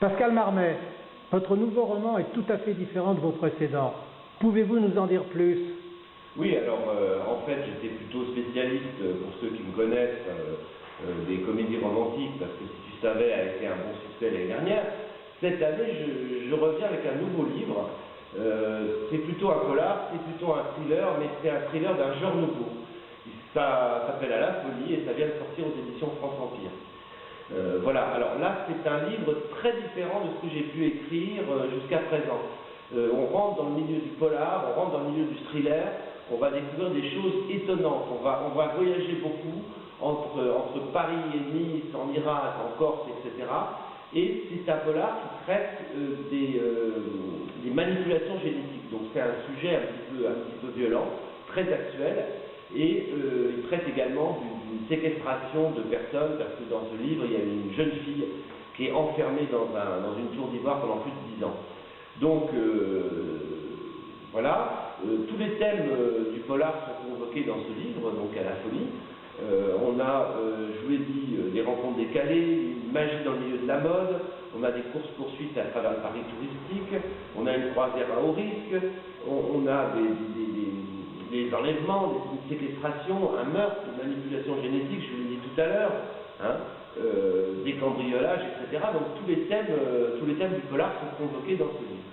Pascal Marmet, votre nouveau roman est tout à fait différent de vos précédents. Pouvez-vous nous en dire plus? Oui, alors en fait j'étais plutôt spécialiste, pour ceux qui me connaissent, des comédies romantiques, parce que Si tu savais a été un bon succès l'année dernière. Cette année je reviens avec un nouveau livre, c'est plutôt un polar, c'est plutôt un thriller, mais c'est un thriller d'un genre nouveau. Ça s'appelle À la folie et ça vient de sortir aux éditions France Empire. Voilà, alors là c'est un livre très différent de ce que j'ai pu écrire jusqu'à présent. On rentre dans le milieu du polar, on rentre dans le milieu du thriller, on va découvrir des choses étonnantes, on va voyager beaucoup entre Paris et Nice, en Irak, en Corse, etc. Et c'est un polar qui traite des manipulations génétiques. Donc c'est un sujet un petit peu violent, très actuel, et il traite également d'une séquestration de personnes, parce que dans ce livre, il y a une jeune fille qui est enfermée dans une tour d'ivoire pendant plus de 10 ans. Donc voilà, tous les thèmes du polar sont convoqués dans ce livre, donc À la folie. On a, je vous l'ai dit, des rencontres décalées, une magie dans le milieu de la mode, on a des courses-poursuites à travers le Paris touristique, on a une croisière à haut risque, on a des enlèvements, des séquestrations, un meurtre, une manipulation génétique, je vous l'ai dit tout à l'heure, hein, des cambriolages, etc. Donc tous les thèmes du polar sont convoqués dans ce livre.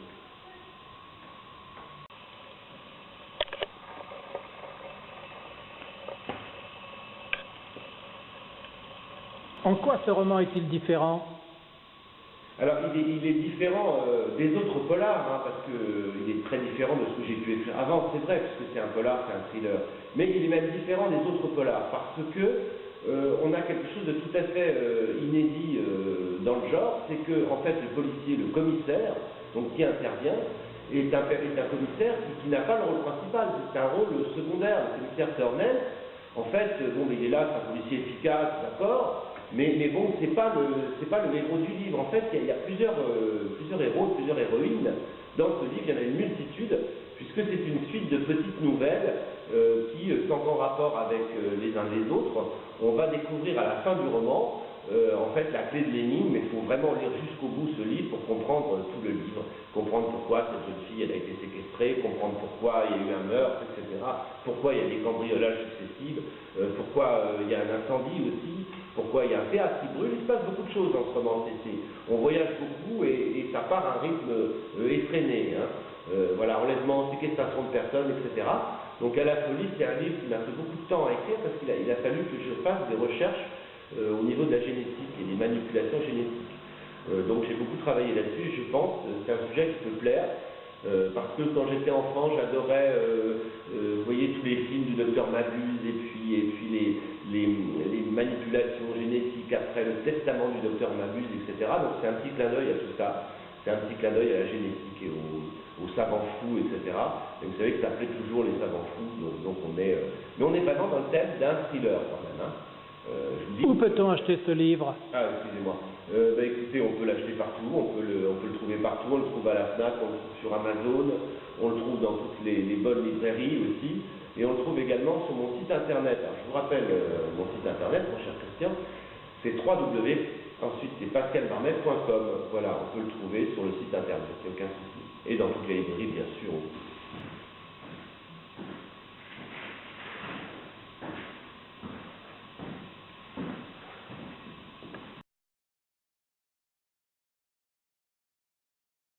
En quoi ce roman est-il différent? Alors, il est différent des autres polars, hein, parce qu'il est très différent de ce que j'ai pu écrire avant, c'est vrai, puisque c'est un polar, c'est un thriller, mais il est même différent des autres polars, parce que on a quelque chose de tout à fait inédit dans le genre, c'est que, en fait, le policier, le commissaire, donc qui intervient, est un commissaire qui n'a pas le rôle principal, c'est un rôle secondaire. Le commissaire Tornel, en fait, bon, il est là, c'est un policier efficace, d'accord, mais bon, c'est pas le héros du livre. En fait, il y a plusieurs héros, plusieurs héroïnes. Dans ce livre, il y en a une multitude, puisque c'est une suite de petites nouvelles qui, sans grand rapport avec les uns les autres, on va découvrir à la fin du roman, en fait, la clé de l'énigme. Il faut vraiment lire jusqu'au bout ce livre pour comprendre tout le livre, comprendre pourquoi cette jeune fille elle a été séquestrée, comprendre pourquoi il y a eu un meurtre, etc., pourquoi il y a des cambriolages successifs, pourquoi il y a un incendie aussi, pourquoi il y a un théâtre qui brûle. Il se passe beaucoup de choses dans ce roman. On voyage beaucoup et ça part à un rythme effréné. Hein. Voilà, enlèvement, séquestration de personnes, etc. Donc À la folie, c'est un livre qui m'a fait beaucoup de temps à écrire parce qu'il a fallu que je fasse des recherches au niveau de la génétique et des manipulations génétiques. Donc j'ai beaucoup travaillé là-dessus, je pense, c'est un sujet qui peut plaire, parce que quand j'étais enfant, j'adorais, vous voyez, tous les films du docteur Mabuse, et puis les manipulations génétiques après le testament du docteur Mabuse, etc. Donc c'est un petit clin d'œil à tout ça, c'est un petit clin d'œil à la génétique et aux savants fous, etc. Et vous savez que ça plaît toujours les savants fous, donc on est... mais on est vraiment dans le thème d'un thriller quand même, hein. Où peut-on acheter ce livre? Ah, excusez-moi. Écoutez, on peut l'acheter partout, on peut le trouver partout, on le trouve à la FNAC, on le trouve sur Amazon, on le trouve dans toutes les bonnes librairies aussi, et on le trouve également sur mon site internet. Alors, je vous rappelle mon site internet, mon cher Christian, c'est www, ensuite c'est pascalmarmet.com. Voilà, on peut le trouver sur le site internet, il n'y a aucun souci. Et dans toutes les librairies, bien sûr.